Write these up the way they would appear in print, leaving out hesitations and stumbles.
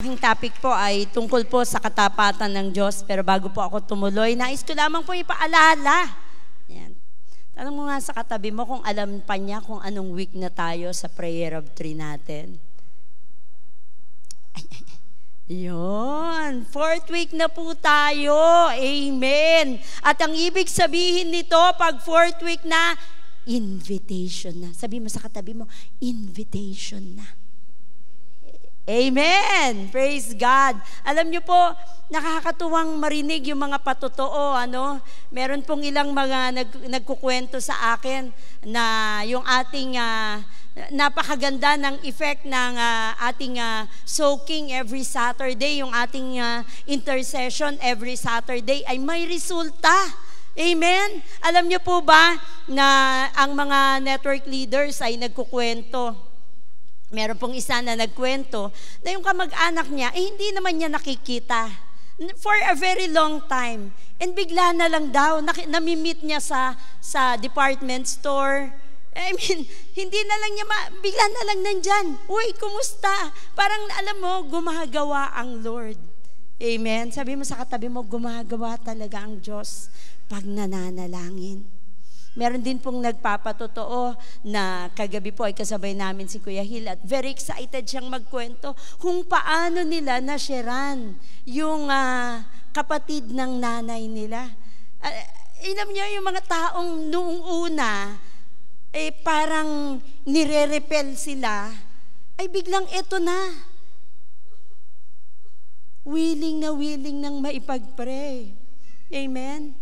Ang topic po ay tungkol po sa katapatan ng Diyos. Pero bago po ako tumuloy, nais ko lamang po ipaalala. Yan. Tanong mo nga sa katabi mo kung alam pa niya kung anong week na tayo sa prayer of three natin. Yun, 4th week na po tayo. Amen. At ang ibig sabihin nito, pag 4th week na, invitation na. Sabi mo sa katabi mo, invitation na. Amen! Praise God! Alam niyo po, nakakatuwang marinig yung mga patotoo, Meron pong ilang mga nagkukwento sa akin na yung ating napakaganda ng effect ng ating soaking every Saturday, yung ating intercession every Saturday ay may resulta. Amen? Alam niyo po ba na ang mga network leaders ay nagkukwento? Meron pong isa na nagkwento na yung kamag-anak niya, hindi naman niya nakikita for a very long time. And bigla na lang daw, nami-meet niya sa department store. I mean, hindi na lang niya, bigla na lang nandyan. Uy, kumusta? Parang alam mo, gumagawa ang Lord. Amen? Sabi mo sa katabi mo, gumagawa talaga ang Diyos pag nananalangin. Meron din pong nagpapatotoo na kagabi po ay kasabay namin si Kuya Hill at very excited siyang magkwento kung paano nila nasharean yung kapatid ng nanay nila. Alam niyo, yung mga taong noong una, parang nire-repel sila, ay biglang eto na. Willing nang maipag-pray. Amen?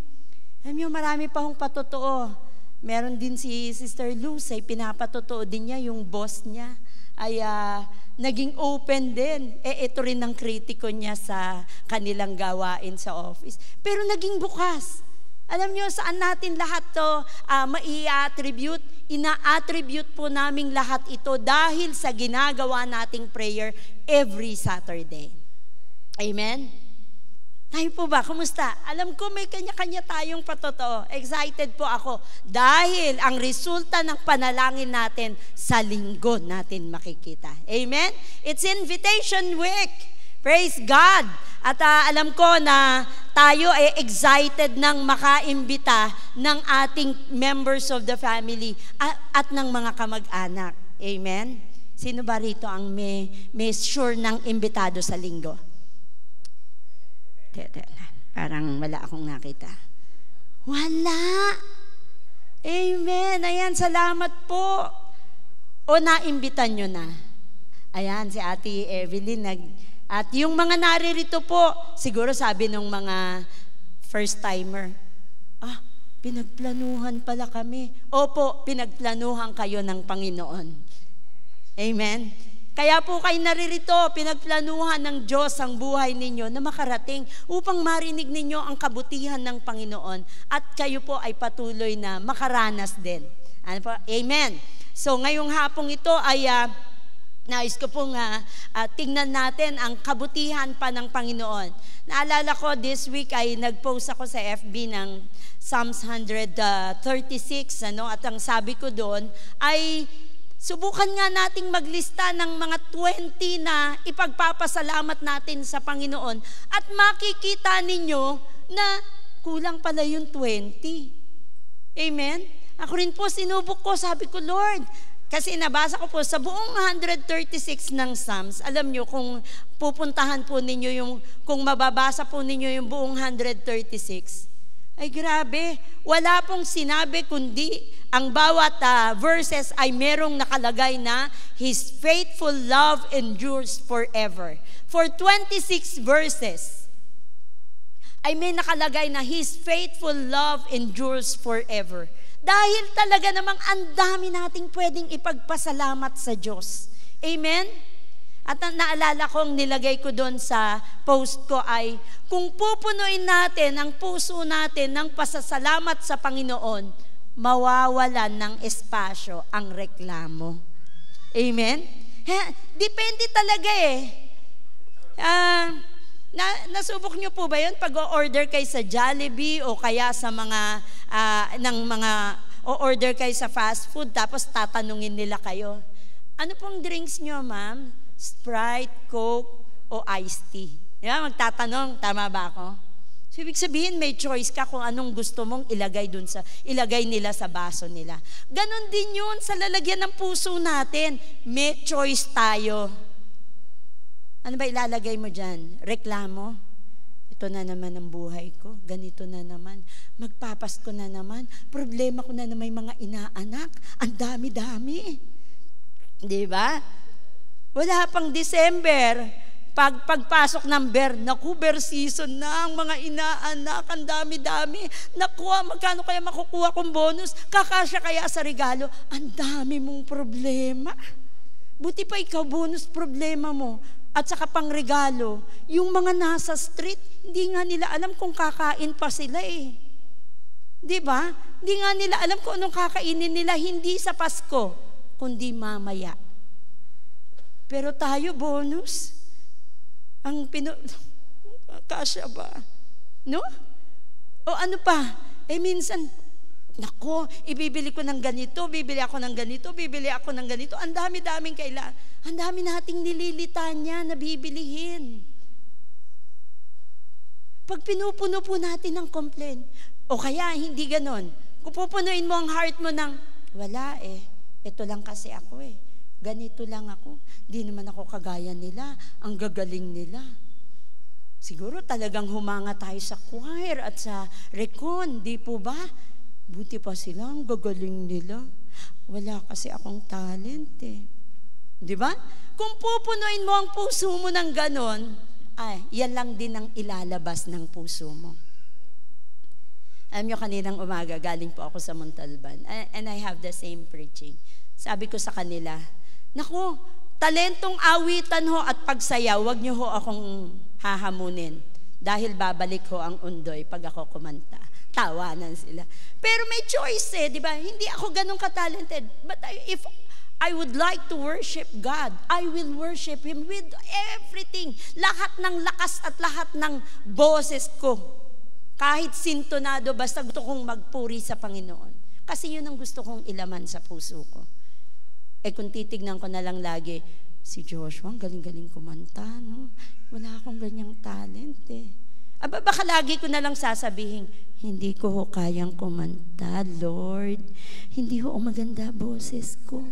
Alam niyo, marami pa hong patotoo. Meron din si Sister Luz, ay pinapatotoo din niya, yung boss niya ay naging open din. Ito rin ang kritiko niya sa kanilang gawain sa office. Pero naging bukas. Alam niyo, saan natin lahat to mai-attribute? Ina-attribute po naming lahat ito dahil sa ginagawa nating prayer every Saturday. Amen? Tayo po ba? Kumusta? Alam ko may kanya-kanya tayong patotoo. Excited po ako dahil ang resulta ng panalangin natin sa linggo natin makikita. Amen? It's Invitation Week. Praise God. At alam ko na tayo ay excited ng makaimbita ng ating members of the family at ng mga kamag-anak. Amen? Sino ba rito ang may sure ng imbitado sa linggo? Parang wala akong nakita. Wala. Amen. Ayan, salamat po. O naimbitan nyo na. Ayan, si Ate Evelyn. At yung mga naririto po, siguro sabi ng mga first timer, pinagplanuhan pala kami. Opo, pinagplanuhan kayo ng Panginoon. Amen. Kaya po kayo naririto, pinagplanuhan ng Diyos ang buhay ninyo na makarating upang marinig ninyo ang kabutihan ng Panginoon at kayo po ay patuloy na makaranas din. Ano po? Amen. So ngayong hapong ito ay nais ko pong tingnan natin ang kabutihan pa ng Panginoon. Naalala ko this week ay nag-post ako sa FB ng Psalms 136 at ang sabi ko doon ay subukan nga nating maglista ng mga 20 na ipagpapasalamat natin sa Panginoon at makikita ninyo na kulang pala yung 20. Amen? Ako rin po sinubok ko, sabi ko, Lord, kasi nabasa ko po sa buong 136 ng Psalms, alam nyo kung pupuntahan po ninyo kung mababasa po ninyo yung buong 136, ay grabe, wala pong sinabi kundi ang bawat verses ay merong nakalagay na His faithful love endures forever. For 26 verses ay may nakalagay na His faithful love endures forever. Dahil talaga namang ang dami nating pwedeng ipagpasalamat sa Diyos. Amen? At ang naalala kong nilagay ko doon sa post ko ay, kung pupunuin natin ang puso natin ng pasasalamat sa Panginoon, mawawalan ng espasyo ang reklamo. Amen? Depende talaga nasubok nyo po ba yun? Pag-o-order kayo sa Jollibee o kaya sa mga, o-order kayo sa fast food tapos tatanungin nila kayo, ano pong drinks nyo, ma'am? Sprite, Coke, o iced tea? Di ba? Magtatanong, tama ba ako? So, ibig sabihin, may choice ka kung anong gusto mong ilagay nila sa baso nila. Ganon din yun sa lalagyan ng puso natin. May choice tayo. Ano ba ilalagay mo dyan? Reklamo? Ito na naman ang buhay ko. Ganito na naman. Magpapasko na naman. Problema ko na may mga inaanak. Ang dami-dami. Di ba? Wala pang December. Pagpasok ng bear season na, ang mga inaanak, ang dami-dami. Naku, magkano kaya makukuha kong bonus? Kakasya kaya sa regalo? Ang dami mong problema. Buti pa ikaw, bonus problema mo. At saka pang regalo, yung mga nasa street, hindi nga nila alam kung kakain pa sila eh. Di ba? Hindi nga nila alam kung anong kakainin nila, hindi sa Pasko, kundi mamaya. Pero tayo, bonus. Kasya ba? No? O ano pa? Minsan, nako, ibibili ko ng ganito, bibili ako ng ganito, bibili ako ng ganito. Ang dami-daming kailangan. Ang dami nating nililitanya na bibilihin. Pag pinupuno po natin ng complaint, o kaya hindi ganon, kung pupunuin mo ang heart mo ng, wala ito lang kasi ako ganito lang ako, di naman ako kagaya nila, ang gagaling nila. Siguro talagang humanga tayo sa choir at sa recon, di po ba? Buti pa sila, ang gagaling nila. Wala kasi akong talent Di ba? Kung pupunuin mo ang puso mo ng ganon, yan lang din ang ilalabas ng puso mo. Alam nyo, kaninang umaga, galing po ako sa Montalban. And I have the same preaching. Sabi ko sa kanila, naku, talentong awitan ho at pagsayaw, wag nyo ho akong hahamunin. Dahil babalik ho ang undoy pag ako kumanta. Tawanan sila. Pero may choice di ba? Hindi ako ganun ka-talented. But if I would like to worship God, I will worship Him with everything. Lahat ng lakas at lahat ng boses ko. Kahit sintonado, basta gusto kong magpuri sa Panginoon. Kasi yun ang gusto kong ilaman sa puso ko. Kung titignan ko na lang lagi, si Joshua, ang galing-galing kumanta, no? Wala akong ganyang talent baka lagi ko na lang sasabihin, hindi ko ho kayang kumanta, Lord. Hindi ho maganda boses ko.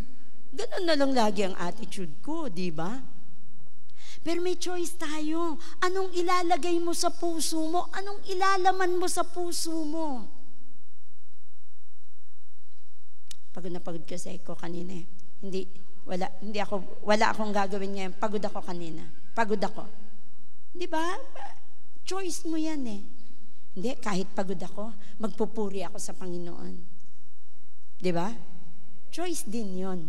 Ganun na lang lagi ang attitude ko, di ba? Pero may choice tayo. Anong ilalagay mo sa puso mo? Anong ilalaman mo sa puso mo? Pagod na pagod kasi ako kanina wala akong gagawin ngayon. Pagod ako kanina. Pagod ako. Di ba? Choice mo yan Hindi, kahit pagod ako, magpupuri ako sa Panginoon. Di ba? Choice din yon.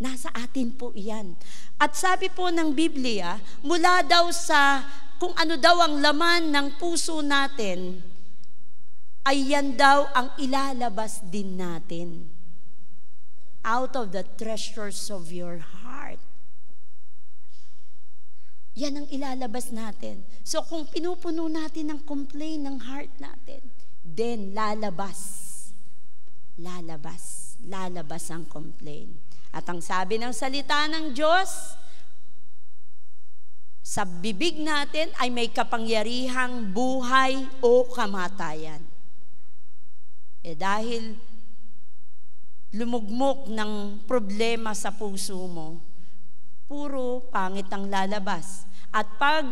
Nasa atin po iyan. At sabi po ng Biblia, mula daw sa kung ano daw ang laman ng puso natin, ay yan daw ang ilalabas din natin. Out of the treasures of your heart. Yan ang ilalabas natin. So kung pinupuno natin ng complaint ng heart natin, then lalabas ang complaint. At ang sabi ng salita ng Diyos, sa bibig natin ay may kapangyarihang buhay o kamatayan. Dahil lumugmok ng problema sa puso mo, puro pangit ang lalabas. At pag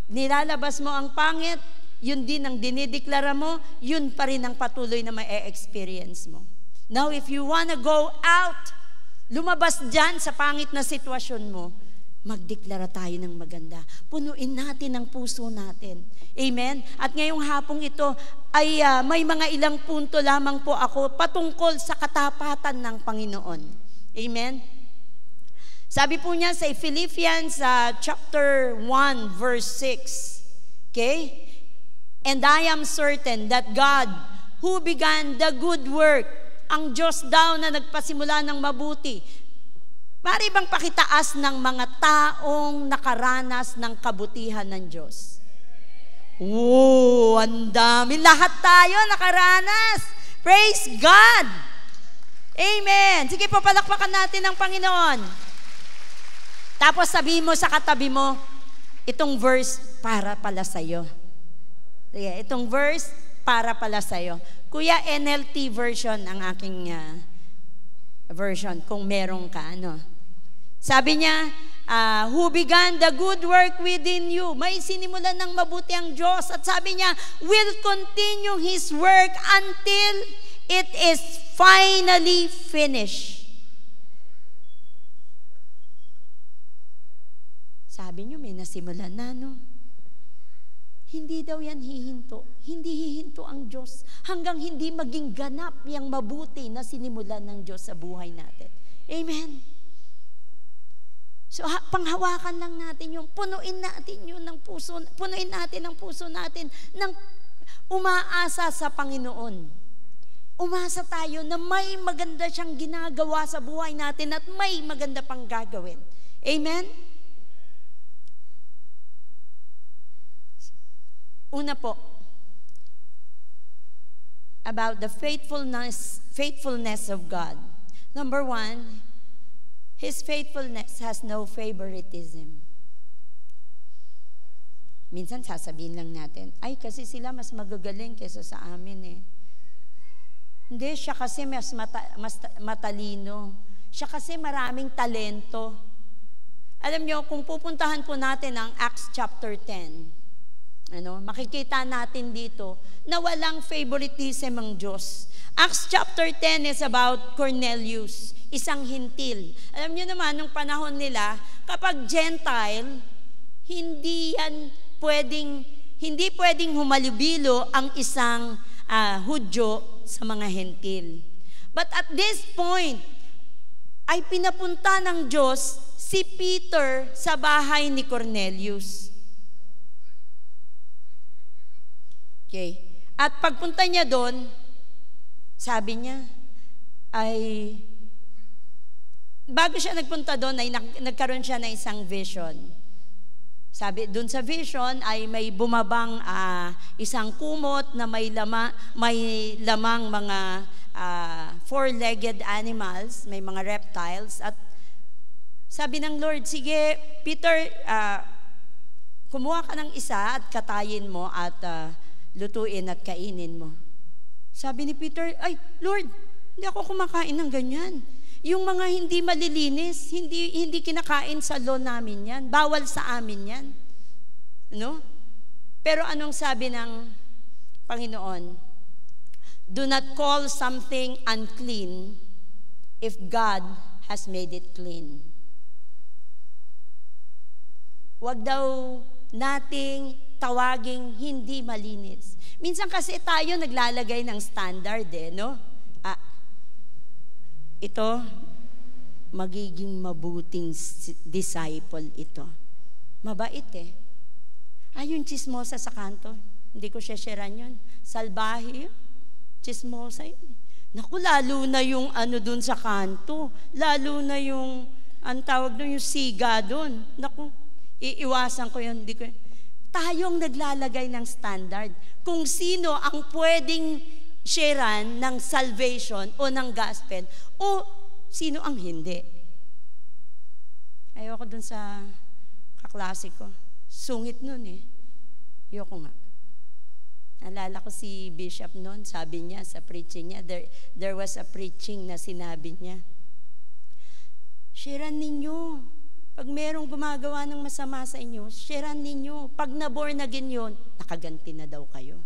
nilalabas mo ang pangit, yun din ang dinideklara mo, yun pa rin ang patuloy na ma-experience mo. Now, if you wanna go out, lumabas dyan sa pangit na sitwasyon mo, magdeklara tayo ng maganda. Punuin natin ang puso natin. Amen? At ngayong hapong ito ay may mga ilang punto lamang po ako patungkol sa katapatan ng Panginoon. Amen? Sabi po niya sa Philippians chapter 1 verse 6. Okay? And I am certain that God who began the good work, ang Diyos daw na nagpasimula ng mabuti, mari bang pakitaas ng mga taong nakaranas ng kabutihan ng Diyos? Ang dami. Lahat tayo nakaranas. Praise God! Amen! Sige po, palakpakan natin ang Panginoon. Tapos sabihin mo sa katabi mo, itong verse para pala sa'yo. Sige, itong verse para pala sa'yo. Kuya, NLT version ang aking version, kung meron ka, ano. Sabi niya, who began the good work within you. May sinimulan ng mabuti ang Diyos. At sabi niya, will continue His work until it is finally finished. Sabi niyo, may nasimulan na, no? Hindi daw yan hihinto. Hindi hihinto ang Diyos hanggang hindi maging ganap yung mabuti na sinimulan ng Diyos sa buhay natin. Amen. So, panghawakan lang natin yung, punuin natin yun ng puso, punuin natin ang puso natin ng umaasa sa Panginoon. Umasa tayo na may maganda siyang ginagawa sa buhay natin at may maganda pang gagawin. Amen? Una po, about the faithfulness of God. Number 1, His faithfulness has no favoritism. Minsan sasabihin lang natin, ay kasi sila mas magagaling kaysa sa amin eh. Hindi, siya kasi mas matalino. Siya kasi maraming talento. Alam nyo, kung pupuntahan po natin ang Acts chapter 10, makikita natin dito na walang favoritism ang Diyos. Acts chapter 10 is about Cornelius, isang hintil. Alam niyo naman, nung panahon nila, kapag Gentile, hindi pwedeng humalubilo ang isang Hudyo sa mga hentil. But at this point, ay pinapunta ng Diyos si Peter sa bahay ni Cornelius. Okay. At pagpunta niya doon, sabi niya, ay, bago siya nagpunta doon, ay nagkaroon siya ng isang vision. Sabi, doon sa vision ay may bumabang isang kumot na may lamang mga four-legged animals, may mga reptiles. At sabi ng Lord, sige, Peter, kumuha ka ng isa at katayin mo at lutuin at kainin mo. Sabi ni Peter, ay, Lord, hindi ako kumakain ng ganyan. Yung mga hindi malilinis, hindi kinakain sa law namin yan. Bawal sa amin yan. No? Pero anong sabi ng Panginoon? Do not call something unclean if God has made it clean. Huwag daw nating tawaging hindi malinis. Minsan kasi tayo naglalagay ng standard no? Ito, magiging mabuting disciple ito. Mabait yung chismosa sa kanto, hindi ko sharean yun. Salbahe, chismosa yun. Naku, lalo na yung dun sa kanto, lalo na yung, ang tawag dun, yung siga dun. Naku, iiwasan ko yun, hindi ko yun. Tayong naglalagay ng standard kung sino ang pwedeng sharean ng salvation o ng gospel o sino ang hindi. Ayoko dun sa kaklase ko. Sungit nun Ayoko nga. Naalala ko si Bishop nun, sabi niya sa preaching niya, there was a preaching na sinabi niya, sharean ninyo. Pag merong gumagawa ng masama sa inyo, sharean ninyo. Pag na-born again yun, nakaganti na daw kayo.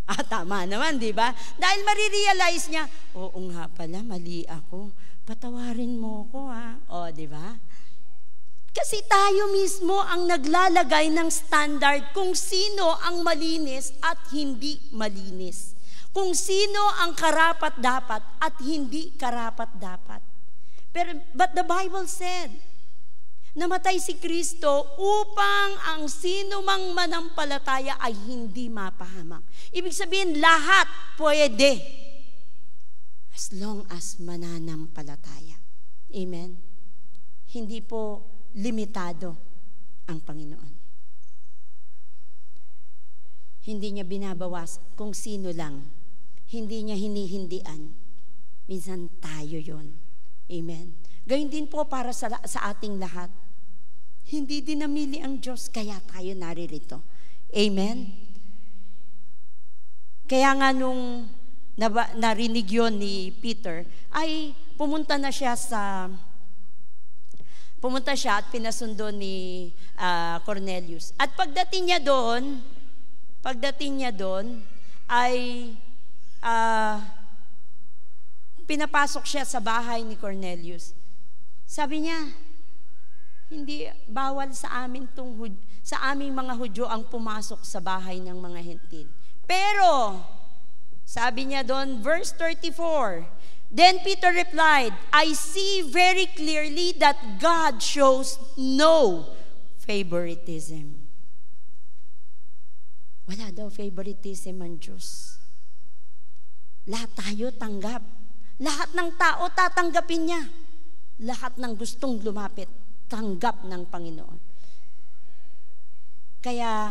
Tama naman, di ba? Dahil marirealize niya, oo nga pala, mali ako. Patawarin mo ko, O, di ba? Kasi tayo mismo ang naglalagay ng standard kung sino ang malinis at hindi malinis. Kung sino ang karapat-dapat at hindi karapat-dapat. But the Bible said, namatay si Kristo upang ang sino mang manampalataya ay hindi mapahamak. Ibig sabihin, lahat pwede as long as mananampalataya. Amen? Hindi po limitado ang Panginoon. Hindi niya binabawas kung sino lang. Hindi niya hinihindian. Minsan tayo yon. Amen? Gayun din po para sa ating lahat. Hindi din namili ang Diyos, kaya tayo naririto. Amen? Kaya nga nung narinig yun ni Peter, ay pumunta siya at pinasundo ni Cornelius. At pagdating niya doon, ay pinapasok siya sa bahay ni Cornelius. Sabi niya, hindi bawal sa aming mga Hudyo ang pumasok sa bahay ng mga Hentil. Pero, sabi niya doon, verse 34, then Peter replied, I see very clearly that God shows no favoritism. Wala daw favoritism ang Diyos. Lahat tayo tanggap. Lahat ng tao tatanggapin niya. Lahat ng gustong lumapit, tanggap ng Panginoon. Kaya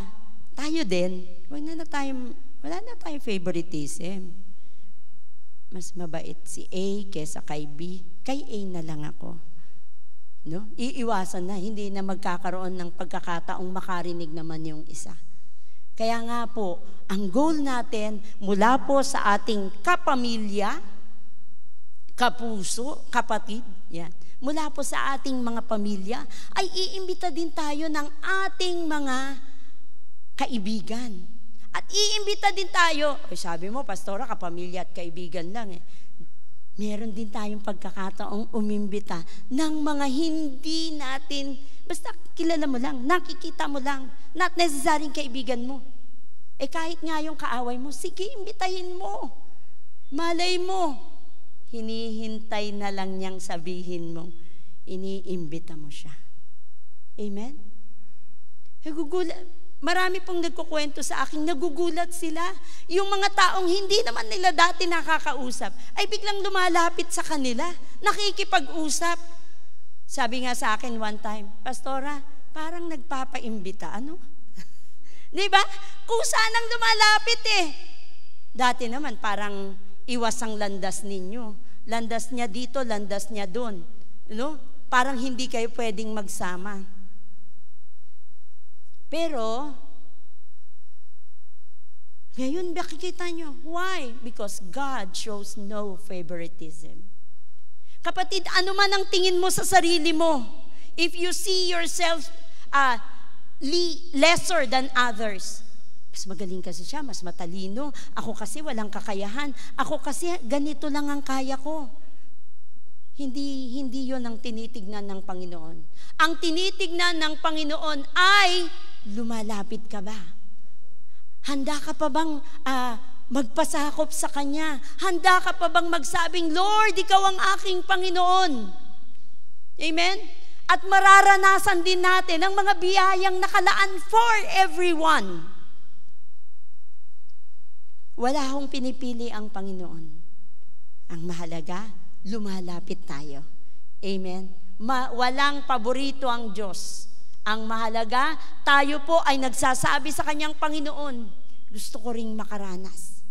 tayo din, wala na tayong favoritism. Mas mabait si A kaysa kay B. Kay A na lang ako. No? Iiwasan na, hindi na magkakaroon ng pagkakataong makarinig naman yung isa. Kaya nga po, ang goal natin mula po sa ating kapamilya, kapuso, kapatid, yan. Mula po sa ating mga pamilya, ay iimbita din tayo ng ating mga kaibigan. At iimbita din tayo, sabi mo, pastora, kapamilya at kaibigan lang eh. Meron din tayong pagkakataong umimbita ng mga hindi natin, basta kilala mo lang, nakikita mo lang, not necessary kaibigan mo. Kahit nga yung kaaway mo, sige, imbitahin mo. Malay mo, hinihintay na lang niyang sabihin mo, iniimbita mo siya. Amen? Marami pong nagkukwento sa akin, nagugulat sila. Yung mga taong hindi naman nila dati nakakausap, ay biglang lumalapit sa kanila, nakikipag-usap. Sabi nga sa akin one time, pastora, parang nagpapaimbita. Ano? Di ba? Kusa nang lumalapit eh. Dati naman parang iwas ang landas ninyo. Landas niya dito, landas niya doon. No? Parang hindi kayo pwedeng magsama. Pero, ngayon makikita nyo. Why? Because God shows no favoritism. Kapatid, ano man ang tingin mo sa sarili mo, if you see yourself lesser than others, mas magaling kasi siya, mas matalino, ako kasi walang kakayahan, ako kasi ganito lang ang kaya ko. Hindi yun ang tinitignan ng Panginoon. Ang tinitignan ng Panginoon ay, lumalapit ka ba? Handa ka pa bang magpasakop sa Kanya? Handa ka pa bang magsabing, Lord, Ikaw ang aking Panginoon? Amen? At mararanasan din natin ang mga biyayang nakalaan for everyone. Wala akong pinipili ang Panginoon. Ang mahalaga, lumalapit tayo. Amen? Walang paborito ang Diyos. Ang mahalaga, tayo po ay nagsasabi sa Kanyang Panginoon, gusto ko ring makaranas.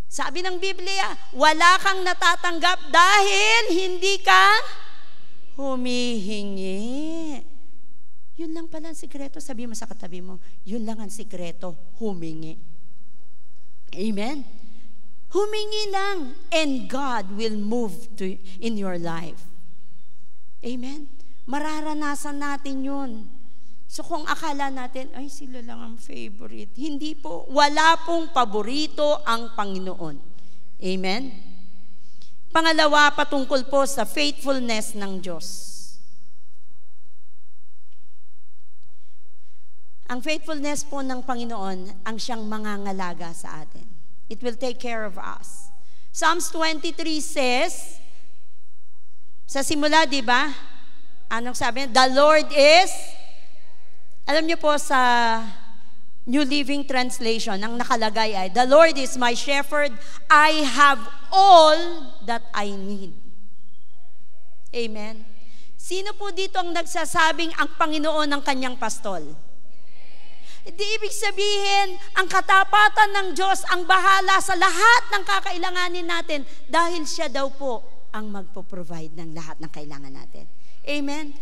Sabi ng Biblia, wala kang natatanggap dahil hindi ka humihingi. Yun lang pala ang sikreto. Sabi mo sa katabi mo, yun lang ang sikreto, humingi. Amen? Humingi lang, and God will move in your life. Amen? Mararanasan natin yun. So kung akala natin, ay sila lang ang favorite. Hindi po. Wala pong paborito ang Panginoon. Amen? Pangalawa, patungkol po sa faithfulness ng Diyos. Ang faithfulness po ng Panginoon ang siyang mangangalaga sa atin. It will take care of us. Psalms 23 says, sa simula, di ba? Anong sabi? The Lord is, alam niyo po sa New Living Translation, ang nakalagay ay, the Lord is my shepherd, I have all that I need. Amen. Sino po dito ang nagsasabing ang Panginoon ang kanyang pastol? Hindi ibig sabihin, ang katapatan ng Diyos ang bahala sa lahat ng kakailanganin natin dahil siya daw po ang magpo-provide ng lahat ng kailangan natin. Amen?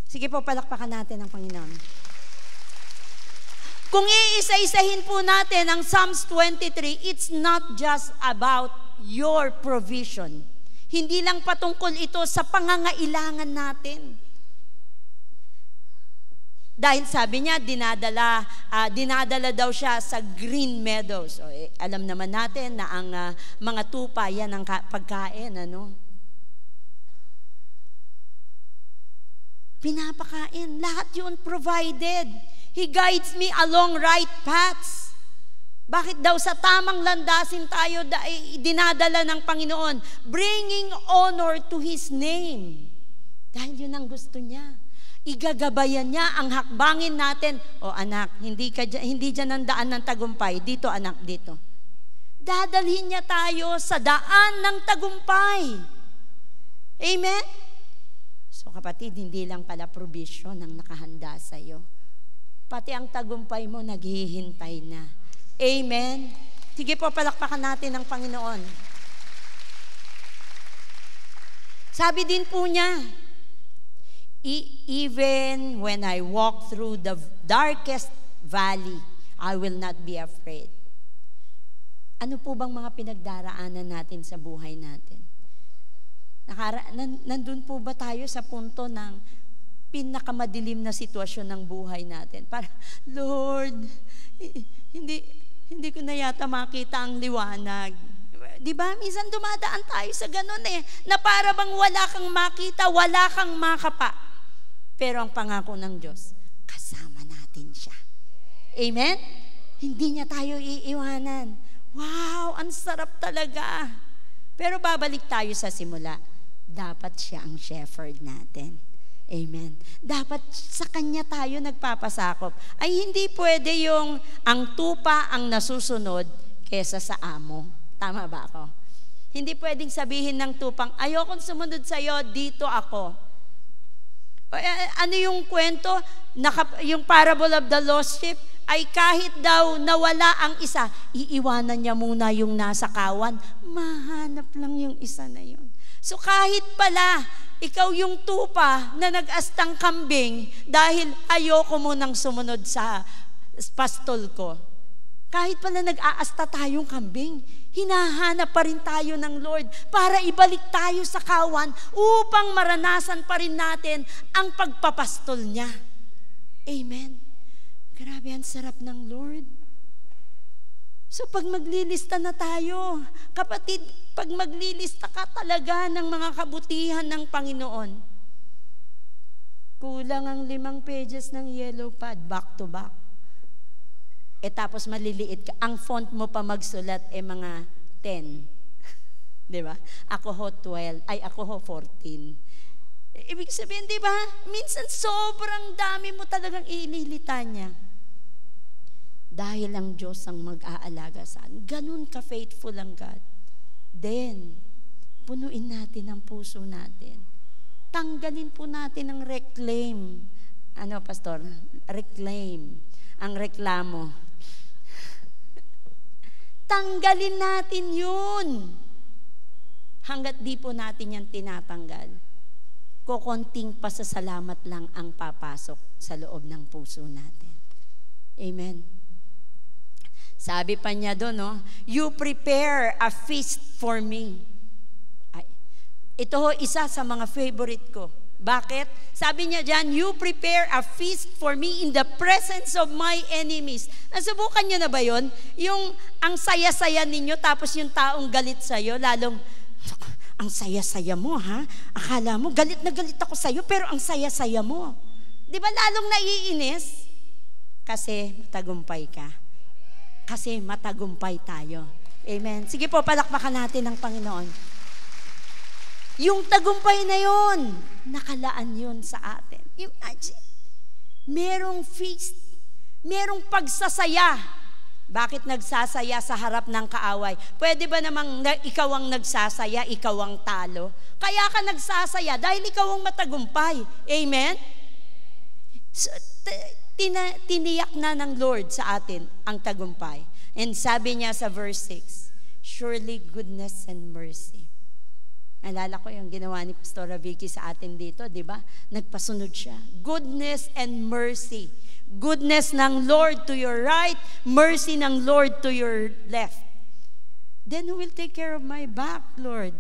Sige po, palakpakan natin ang Panginoon. Kung iisa-isahin po natin ang Psalms 23, it's not just about your provision. Hindi lang patungkol ito sa pangangailangan natin. Dahil sabi niya, dinadala daw siya sa green meadows. Alam naman natin na ang mga tupa, yan ang pagkain, ano? Pinapakain. Lahat yun provided. He guides me along right paths. Bakit daw sa tamang landasin tayo dinadala ng Panginoon? Bringing honor to His name. Dahil yun ang gusto niya. Igagabayan niya ang hakbangin natin. Anak, hindi dyan ang daan ng tagumpay. Dito anak, dito. Dadalhin niya tayo sa daan ng tagumpay. Amen? So kapatid, hindi lang pala provision ang nakahanda sa iyo. Pati ang tagumpay mo naghihintay na. Amen? Sige po, palakpakan natin ang Panginoon. Sabi din po niya, even when I walk through the darkest valley, I will not be afraid. Ano po bang mga pinagdaraanan natin sa buhay natin? Nandun po ba tayo sa punto ng pinakamadilim na sitwasyon ng buhay natin? Para, Lord, hindi ko na yata makita ang liwanag. Diba? Minsan dumadaan tayo sa ganun na para bang wala kang makita, wala kang makapa. Pero ang pangako ng Diyos, kasama natin siya. Amen? Hindi niya tayo iiwanan. Wow, ang sarap talaga. Pero babalik tayo sa simula. Dapat siya ang shepherd natin. Amen. Dapat sa Kanya tayo nagpapasakop. Ay hindi pwede yung ang tupa ang nasusunod kesa sa amo. Tama ba ako? Hindi pwedeng sabihin ng tupang, ayokong sumunod sa'yo, dito ako. Ano yung kwento? Yung parable of the lost sheep, ay kahit daw nawala ang isa, iiwanan niya muna yung nasa kawan, mahanap lang yung isa na yun. So kahit pala, ikaw yung tupa na nag-astang kambing dahil ayoko munang sumunod sa pastol ko. Kahit pala nag-aasta tayong kambing, hinahanap pa rin tayo ng Lord para ibalik tayo sa kawan upang maranasan pa rin natin ang pagpapastol niya. Amen. Grabe, ang sarap ng Lord. So pag maglilista na tayo, kapatid, pag maglilista ka talaga ng mga kabutihan ng Panginoon, kulang ang 5 pages ng yellow pad, back to back. Tapos maliliit ka. Ang font mo pa magsulat mga 10. Di ba? Ako ho 12. Ay, ako ho 14. Ibig sabihin, di ba? Minsan sobrang dami mo talagang ililita niya. Dahil ang Diyos ang mag-aalaga sa atin. Ganun ka-faithful ang God. Then, punuin natin ang puso natin. Tanggalin po natin ang reclaim. Ano, Pastor? Reclaim. Ang reklamo. Tanggalin natin yun. Hanggat di po natin yan tinatanggal, kukonting pasasalamat lang ang papasok sa loob ng puso natin. Amen. Sabi pa niya doon, you prepare a feast for me. Ito isa sa mga favorite ko. Bakit? Sabi niya dyan, you prepare a feast for me in the presence of my enemies. Nasubukan niyo na ba yun? Yung ang saya-saya ninyo, tapos yung taong galit sa'yo, lalong, ang saya-saya mo ha? Akala mo, galit na galit ako sa'yo, pero ang saya-saya mo. Di ba lalong naiinis? Kasi matagumpay ka. Kasi matagumpay tayo. Amen. Sige po, palakpakan natin ang Panginoon. Yung tagumpay na yon, nakalaan yun sa atin. Imagine, merong feast, merong pagsasaya. Bakit nagsasaya sa harap ng kaaway? Pwede ba namang ikaw ang nagsasaya, ikaw ang talo? Kaya ka nagsasaya dahil ikaw ang matagumpay. Amen? So, tiniyak na ng Lord sa atin ang tagumpay. And sabi niya sa verse 6, surely goodness and mercy. Alala ko yung ginawa ni Pastora Vicky sa atin dito, di ba? Nagpasunod siya. Goodness and mercy. Goodness ng Lord to your right, mercy ng Lord to your left. Then who will take care of my back, Lord?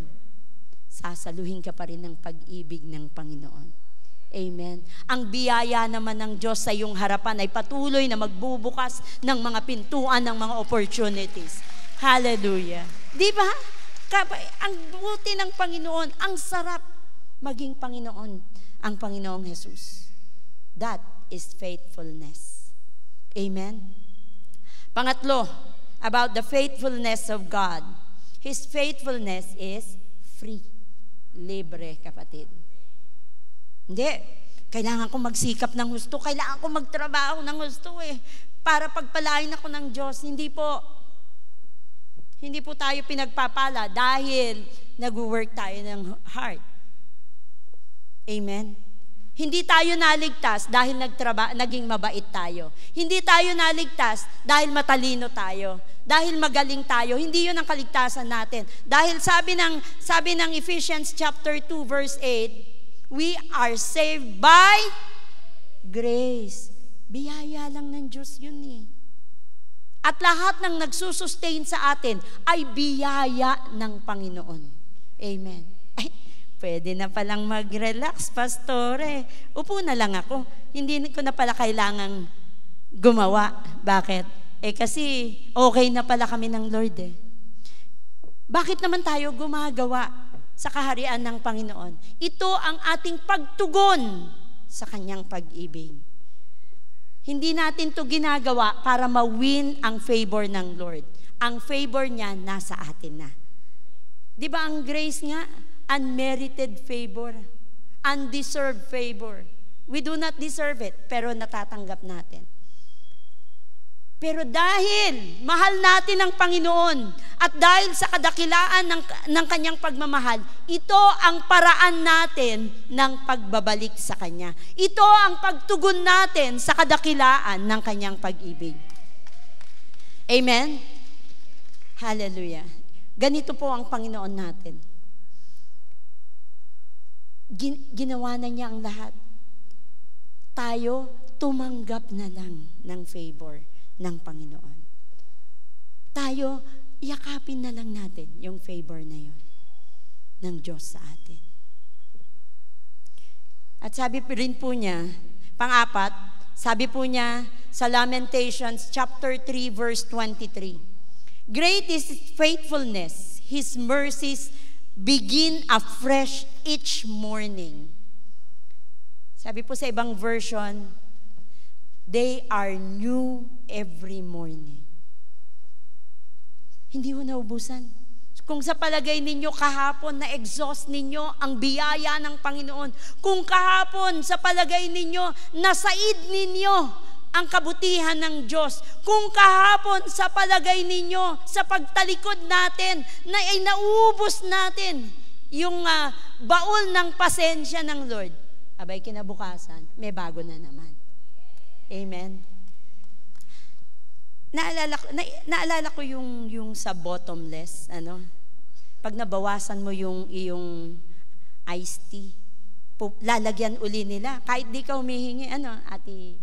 Sasaluhin ka pa rin ng pag-ibig ng Panginoon. Amen. Ang biyaya naman ng Diyos sa iyong harapan ay patuloy na magbubukas ng mga pintuan ng mga opportunities. Hallelujah. Di ba? Ang buti ng Panginoon, ang sarap maging Panginoon, ang Panginoong Jesus. That is faithfulness. Amen. Pangatlo, about the faithfulness of God. His faithfulness is free. Libre, kapatid. Hindi. Kailangan ko magsikap ng husto. Kailangan ko magtrabaho ng husto para pagpalain ako ng Diyos. Hindi po. Hindi po tayo pinagpapala dahil nag-work tayo ng heart. Amen? Hindi tayo naligtas dahil naging mabait tayo. Hindi tayo naligtas dahil matalino tayo. Dahil magaling tayo. Hindi yun ang kaligtasan natin. Dahil sabi ng Ephesians chapter 2 verse 8, we are saved by grace. Biyaya lang ng Diyos yun At lahat ng nagsusustain sa atin ay biyaya ng Panginoon. Amen. Ay, pwede na palang mag-relax, Pastore. Upo na lang ako. Hindi ko na pala kailangang gumawa. Bakit? Kasi okay na pala kami ng Lord Bakit naman tayo gumagawa sa kaharian ng Panginoon? Ito ang ating pagtugon sa kanyang pag-ibig. Hindi natin to ginagawa para ma-win ang favor ng Lord. Ang favor niya nasa atin na. Di ba ang grace nga? Unmerited favor. Undeserved favor. We do not deserve it, pero natatanggap natin. Pero dahil mahal natin ang Panginoon at dahil sa kadakilaan ng kanyang pagmamahal, ito ang paraan natin ng pagbabalik sa kanya. Ito ang pagtugon natin sa kadakilaan ng kanyang pag-ibig. Amen? Hallelujah. Ganito po ang Panginoon natin. Ginawa na niya ang lahat. Tayo, tumanggap na lang ng favor ng Panginoon. Tayo, yakapin na lang natin yung favor na yun ng Diyos sa atin. At sabi rin po niya, pang-apat, sabi po niya sa Lamentations chapter 3 verse 23, great is His faithfulness, His mercies begin afresh each morning. Sabi po sa ibang version, they are new every morning. Hindi mo naubusan. Kung sa palagay ninyo kahapon na exhaust ninyo ang biyaya ng Panginoon, kung kahapon sa palagay ninyo nasaid ninyo ang kabutihan ng Diyos, kung kahapon sa palagay ninyo sa pagtalikod natin na ay nauubos natin yung baul ng pasensya ng Lord, abay kinabukasan, may bago na naman. Amen. Naalala ko yung sa bottomless, pag nabawasan mo yung iyong iced tea, lalagyan uli nila. Kahit di ka humihingi, ate.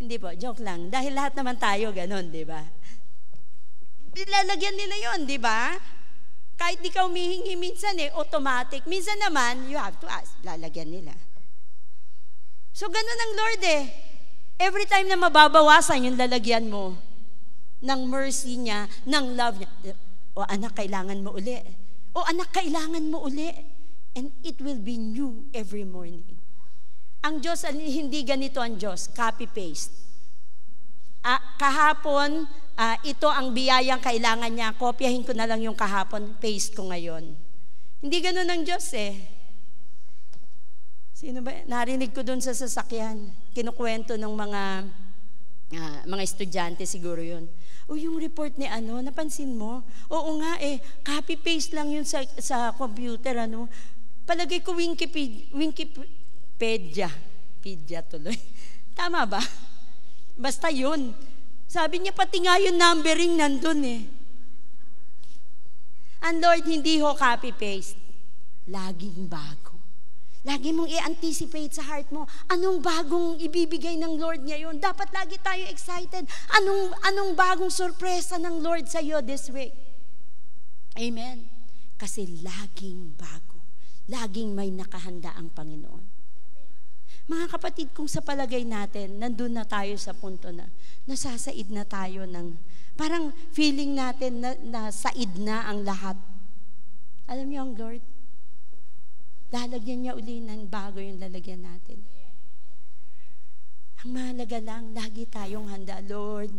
Hindi po, joke lang. Dahil lahat naman tayo ganon, di ba? Lalagyan nila yon, di ba? Kahit di ka humihingi minsan automatic. Minsan naman, you have to ask, lalagyan nila. So, ganun ang Lord Every time na mababawasan yung lalagyan mo ng mercy niya, ng love niya. O anak, kailangan mo uli. O anak, kailangan mo uli. And it will be new every morning. Ang Diyos, hindi ganito ang Diyos. Copy-paste. Kahapon, ito ang biyayang kailangan niya. Kopyahin ko na lang yung kahapon, paste ko ngayon. Hindi ganun ang Diyos Sino ba? Narinig ko doon sa sasakyan. Kinukwento ng mga estudyante siguro yun. Yung report ni napansin mo? Oo nga copy-paste lang yun sa computer Palagay ko Wikipedia tuloy. Tama ba? Basta yun. Sabi niya pati nga yung numbering nandun Ang Lord hindi ho copy-paste. Laging bago. Lagi mong i-anticipate sa heart mo, anong bagong ibibigay ng Lord ngayon? Dapat lagi tayo excited. Anong bagong sorpresa ng Lord sa iyo this week? Amen. Kasi laging bago. Laging may nakahanda ang Panginoon. Mga kapatid, kung sa palagay natin, nandun na tayo sa punto na nasasaid na tayo ng, parang feeling natin na said na ang lahat. Alam niyo ang Lord, lalagyan niya uli ng bago yung lalagyan natin. Ang mahalaga lang, lagi tayong handa. Lord,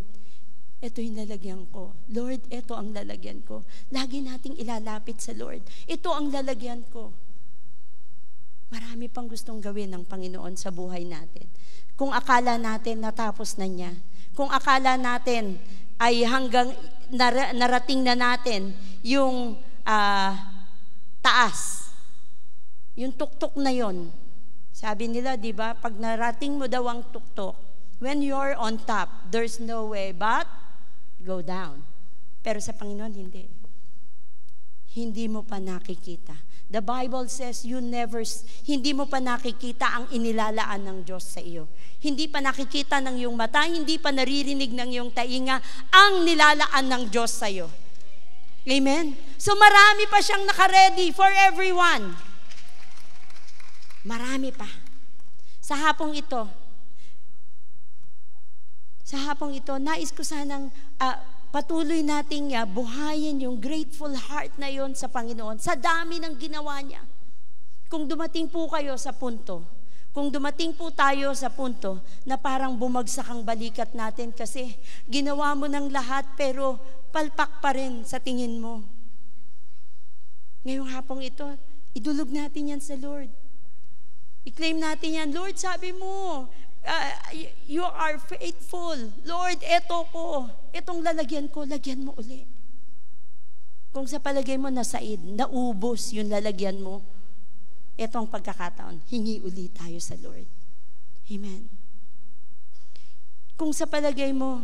ito yung lalagyan ko. Lord, ito ang lalagyan ko. Lagi nating ilalapit sa Lord. Ito ang lalagyan ko. Marami pang gustong gawin ng Panginoon sa buhay natin. Kung akala natin natapos na niya, kung akala natin ay hanggang narating na natin yung taas, yung tuktok na yon. Sabi nila, di ba, pag narating mo daw ang tuktok, when you're on top, there's no way but go down. Pero sa Panginoon, hindi. Hindi mo pa nakikita. The Bible says, hindi mo pa nakikita ang inilalaan ng Diyos sa iyo. Hindi pa nakikita ng iyong mata, hindi pa naririnig ng iyong tainga ang nilalaan ng Diyos sa iyo. Amen? So marami pa siyang naka-ready for everyone. Marami pa. Sa hapong ito, nais ko sanang patuloy nating buhayin yung grateful heart na yon sa Panginoon, sa dami ng ginawa niya. Kung dumating po kayo sa punto, kung dumating po tayo sa punto na parang bumagsak ang balikat natin kasi ginawa mo ng lahat pero palpak pa rin sa tingin mo. Ngayong hapong ito, idulog natin yan sa Lord. I-claim natin yan, Lord, sabi mo, you are faithful. Lord, eto ko. Etong lalagyan ko, lagyan mo uli. Kung sa palagay mo nasaid, naubos yung lalagyan mo, etong pagkakataon, hingi uli tayo sa Lord. Amen. Kung sa palagay mo,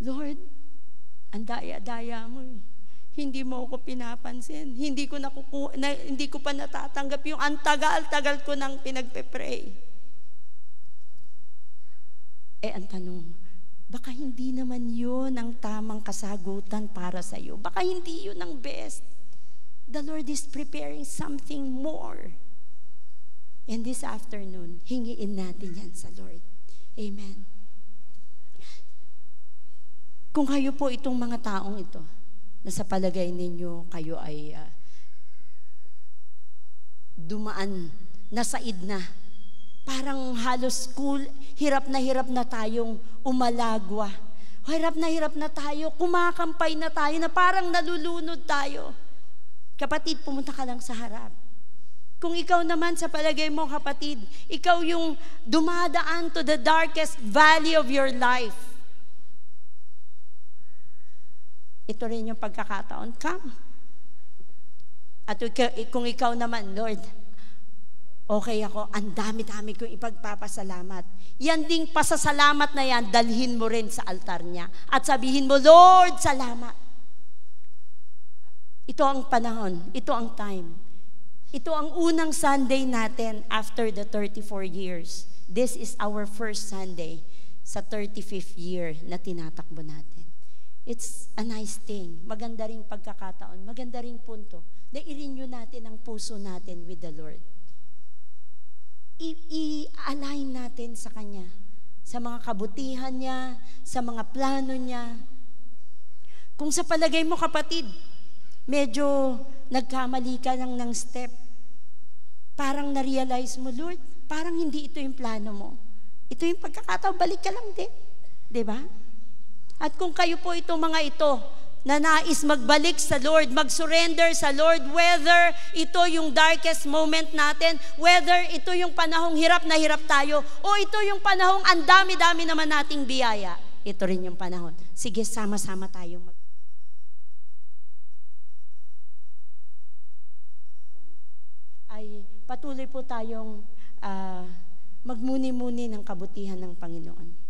Lord, ang daya-daya mo. Hindi mo ako pinapansin. Hindi ko pa natatanggap yung antagal-tagal ko nang pinagpe-pray. Ang tanong, baka hindi naman yun ang tamang kasagutan para sa iyo. Baka hindi yun ang best. The Lord is preparing something more. And this afternoon, hingiin natin yan sa Lord. Amen. Kung kayo po itong mga taong ito, na sa palagay ninyo kayo ay dumaan, nasaid na, parang halos hirap na tayong umalagwa. Hirap na tayo, kumakampay na tayo, na parang nalulunod tayo. Kapatid, pumunta ka lang sa harap. Kung ikaw naman sa palagay mo, kapatid, ikaw yung dumadaan to the darkest valley of your life. Ito rin yung pagkakataon, come. At kung ikaw naman, Lord, okay ako, ang dami-dami kong ipagpapasalamat. Yan ding pasasalamat na yan, dalhin mo rin sa altar niya. At sabihin mo, Lord, salamat. Ito ang panahon, ito ang time. Ito ang unang Sunday natin after the 34 years. This is our first Sunday sa 35th year na tinatakbo natin. It's a nice thing. Maganda ring pagkakataon, maganda ring punto na i-renew natin ang puso natin with the Lord. I-align natin sa Kanya, sa mga kabutihan niya, sa mga plano niya. Kung sa palagay mo, kapatid, medyo nagkamali ka lang ng step, parang na-realize mo, Lord, parang hindi ito yung plano mo. Ito yung pagkakataon, balik ka lang din. Diba? At kung kayo po itong mga ito, na nais magbalik sa Lord, mag-surrender sa Lord, whether ito yung darkest moment natin, whether ito yung panahong hirap na hirap tayo, o ito yung panahong ang dami-dami naman nating biyaya, ito rin yung panahon. Sige, sama-sama tayong ay patuloy po tayong magmuni-muni ng kabutihan ng Panginoon.